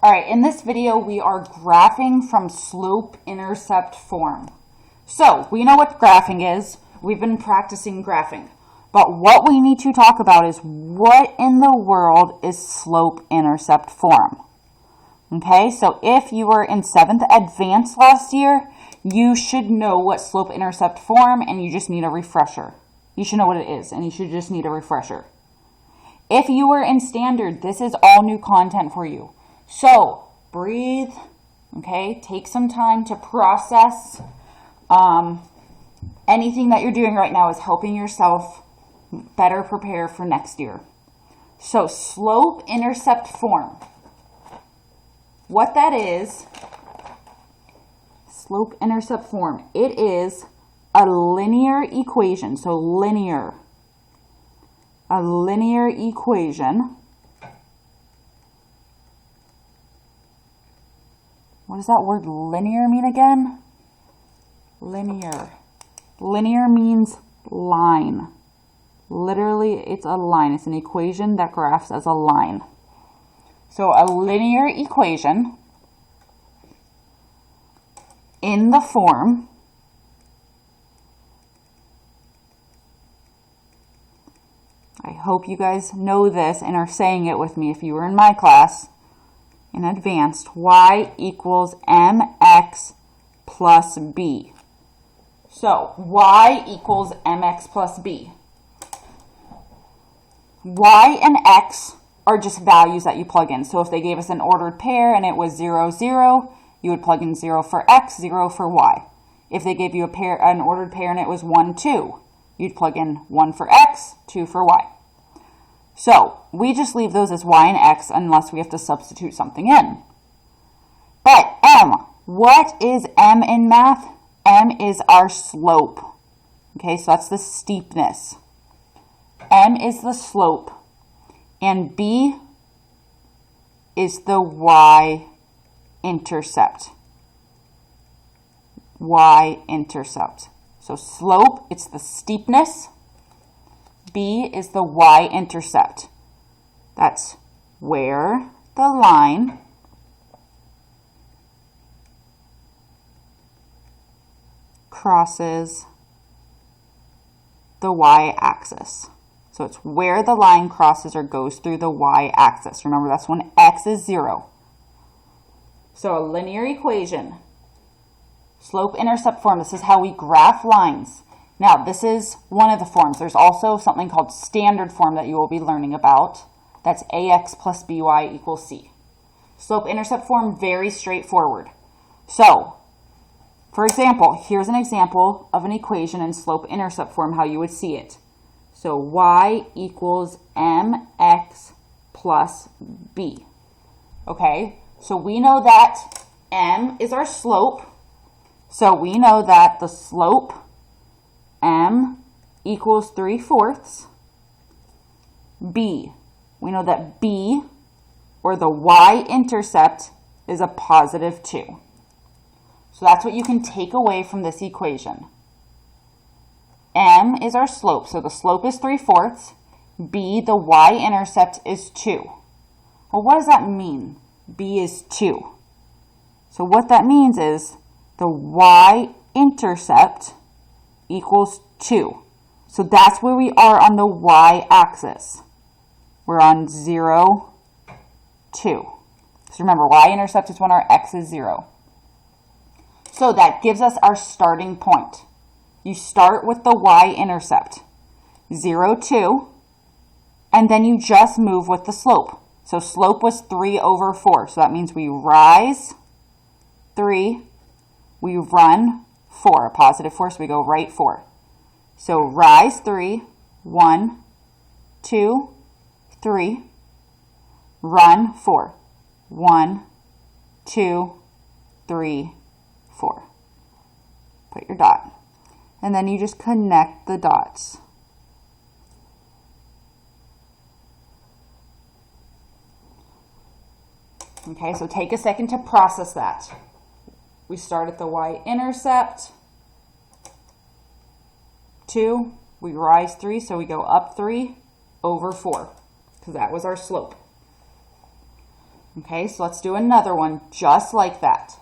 All right, in this video, we are graphing from slope-intercept form. So we know what graphing is. We've been practicing graphing. But what we need to talk about is what in the world is slope-intercept form? Okay, so if you were in 7th Advanced last year, you should know what slope-intercept form, and you just need a refresher. You should know what it is, and you should just need a refresher. If you were in Standard, this is all new content for you. So breathe, okay? Take some time to process. Anything that you're doing right now is helping yourself better prepare for next year. So slope-intercept form. What that is, slope-intercept form, it is a linear equation. So linear, a linear equation. What does that word linear mean again? Linear. Linear means line. Literally, it's a line. It's an equation that graphs as a line. So a linear equation in the form I hope you guys know this and are saying it with me if you were in my class in advanced. Y equals mx plus b. So y equals mx plus b. Y and x are just values that you plug in. So if they gave us an ordered pair and it was 0, 0, you would plug in 0 for x, 0 for y. If they gave you an ordered pair and it was 1, 2, you'd plug in 1 for x, 2 for y. So we just leave those as y and x unless we have to substitute something in. But m, what is m in math? M is our slope. Okay, so that's the steepness. M is the slope. And b is the y-intercept. Y-intercept. So slope, it's the steepness. B is the y-intercept. That's where the line crosses the y-axis. So it's where the line crosses or goes through the y-axis. Remember, that's when x is 0. So a linear equation, slope-intercept form, this is how we graph lines. Now, this is one of the forms. There's also something called standard form that you will be learning about. That's ax plus by equals c. Slope-intercept form, very straightforward. So, for example, here's an example of an equation in slope-intercept form, how you would see it. So y equals mx plus b. Okay, so we know that m is our slope. So we know that the slope m equals 3/4. B, we know that b, or the y-intercept, is a positive 2. So that's what you can take away from this equation. M is our slope, so the slope is 3/4. B, the y-intercept, is 2. Well, what does that mean? B is 2. So what that means is the y-intercept equals 2. So that's where we are on the y-axis. We're on 0, 2. So remember, y-intercept is when our x is 0. So that gives us our starting point. You start with the y-intercept, 0, 2, and then you just move with the slope. So slope was 3/4. So that means we rise 3, we run 4, a positive 4, so we go right 4. So rise 3, 1, 2, 3, run 4, 1, 2, 3, 4. Put your dot. And then you just connect the dots. Okay, so take a second to process that. We start at the y-intercept, 2, we rise 3, so we go up 3 over 4, because that was our slope. Okay, so let's do another one just like that.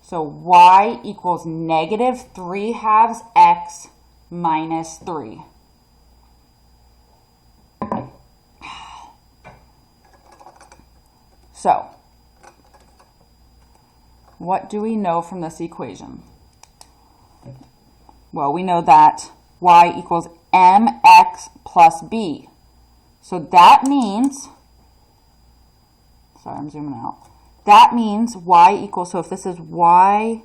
So y equals negative 3/2 x minus 3. So, what do we know from this equation? Well, we know that y equals mx plus b. So that means, sorry, I'm zooming out. That means y equals, so if this is y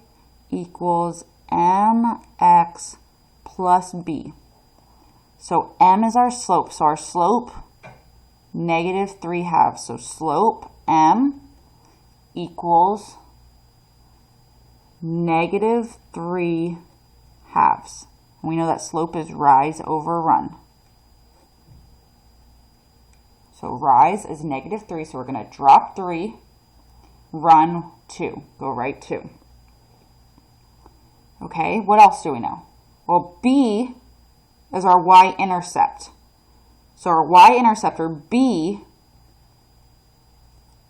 equals mx plus b. So m is our slope. So our slope, negative 3/2. So slope m equals negative 3/2. And we know that slope is rise over run. So rise is negative 3, so we're going to drop 3, run 2, go right 2. Okay, what else do we know? Well, B is our y-intercept. So our y-intercept, or B,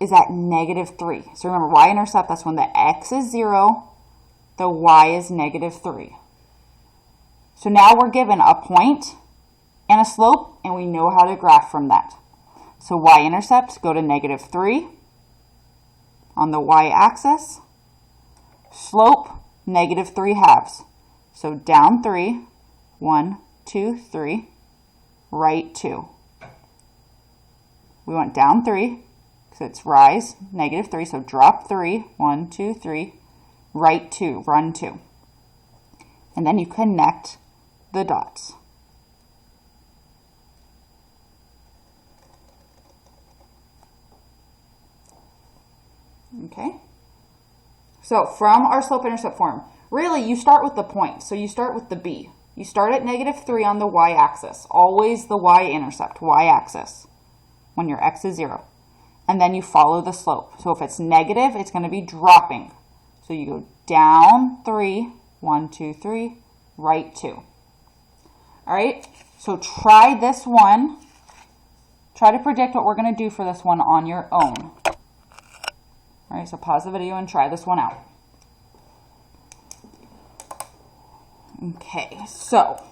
is at negative 3. So remember, y-intercept, that's when the x is 0, the y is negative 3. So now we're given a point and a slope, and we know how to graph from that. So y-intercept, go to negative 3 on the y-axis. Slope, negative 3/2. So down 3, 1, 2, 3, right 2. We went down 3, because it's rise, negative 3, so drop 3, 1, 2, 3, right 2, run 2. And then you connect the dots. Okay, so from our slope-intercept form, really you start with the point. So you start with the B. You start at negative 3 on the y-axis, always the y-intercept, y-axis, when your x is 0. And then you follow the slope. So if it's negative, it's going to be dropping. So you go down 3, 1, 2, 3, right 2. All right, so try this one. Try to predict what we're going to do for this one on your own. All right, so pause the video and try this one out. Okay, so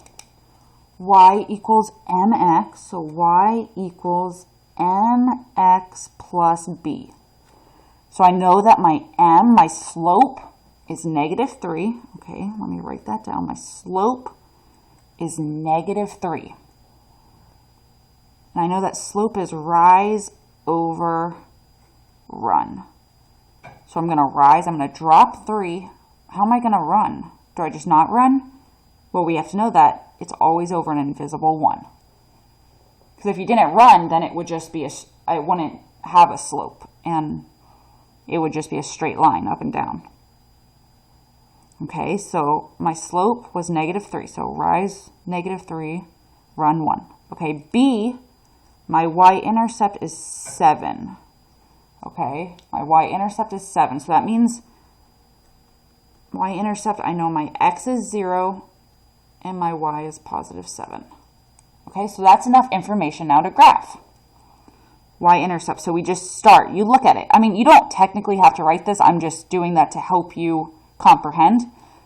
y equals mx, so y equals mx plus b. So I know that my m, my slope, is negative 3. Okay, let me write that down. My slope is negative 3. And I know that slope is rise over run. So I'm going to rise, I'm going to drop 3. How am I going to run? Do I just not run? Well, we have to know that it's always over an invisible 1. Because if you didn't run, then it would just be it wouldn't have a slope. And it would just be a straight line up and down. Okay, so my slope was negative 3. So rise, negative 3, run 1. Okay, B, my y-intercept is 7. Okay, my y-intercept is 7. So that means y-intercept, I know my x is 0 and my y is positive 7. Okay, so that's enough information now to graph. Y-intercept, so we just start. You look at it. I mean, you don't technically have to write this. I'm just doing that to help you comprehend.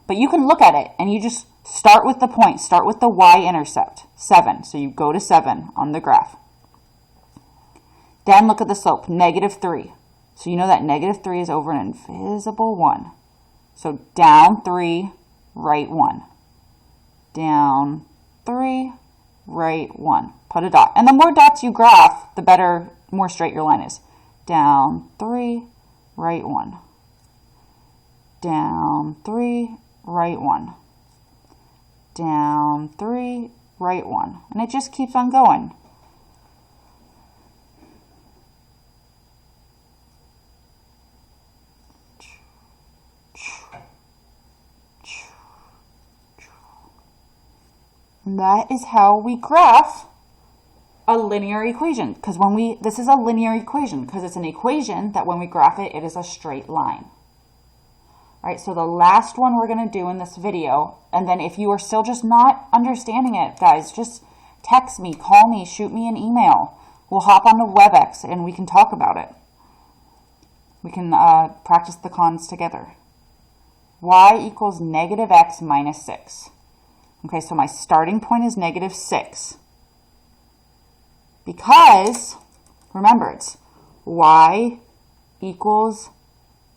But you can look at it and you just start with the point. Start with the y-intercept, 7. So you go to 7 on the graph. Then look at the slope, negative 3. So you know that negative 3 is over an invisible 1. So down 3, right 1. Down 3, right 1. Put a dot. And the more dots you graph, the better, more straight your line is. Down 3, right 1. Down 3, right 1. Down 3, right 1. And it just keeps on going. And that is how we graph a linear equation. Because this is a linear equation because it's an equation that when we graph it, it is a straight line. All right, so the last one we're going to do in this video, and then if you are still just not understanding it, guys, just text me, call me, shoot me an email. We'll hop on to WebEx and we can talk about it. We can practice the cons together. Y equals negative x minus 6. Okay, so my starting point is negative 6. Because, remember, it's y equals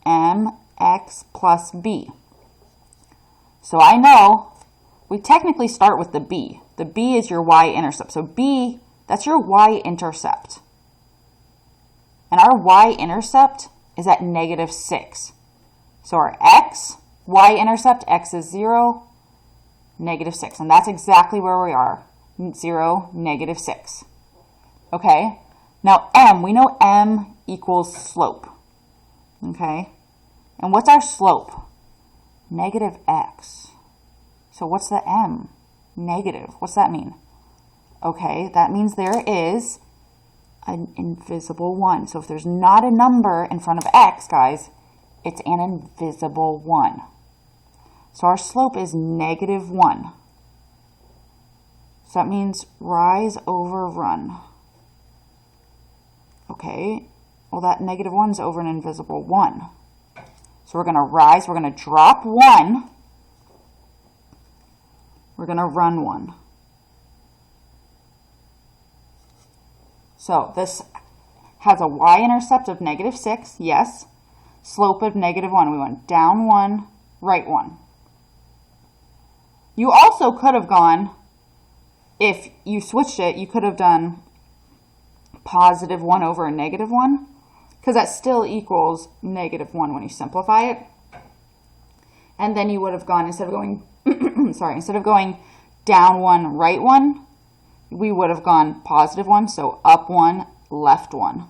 mx plus b. So I know we technically start with the b. The b is your y-intercept. So b, that's your y-intercept. And our y-intercept is at negative 6. So our x, y-intercept, x is 0, negative 6. And that's exactly where we are, 0, negative 6. Okay? Now m, we know m equals slope. Okay? And what's our slope? Negative x. So what's the m? Negative. What's that mean? Okay, that means there is an invisible 1. So if there's not a number in front of x, guys, it's an invisible 1. So our slope is negative 1. So that means rise over run. Okay, well that negative 1's over an invisible 1. So we're going to rise, we're going to drop 1. We're going to run 1. So this has a y-intercept of negative 6, yes. Slope of negative 1. We went down 1, right 1. You also could have gone, if you switched it, you could have done positive 1 over a negative 1, because that still equals negative 1 when you simplify it. And then you would have gone, instead of going, instead of going down 1, right 1, we would have gone positive 1, so up 1, left 1.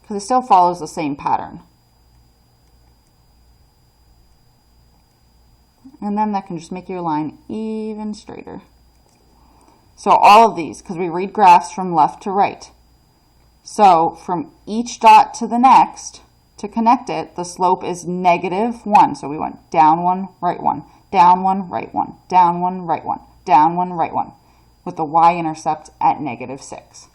Because it still follows the same pattern. And then that can just make your line even straighter. So all of these, because we read graphs from left to right. So from each dot to the next, to connect it, the slope is negative 1. So we went down 1, right 1, down 1, right 1, down 1, right 1, down 1, right 1, with the y-intercept at negative 6.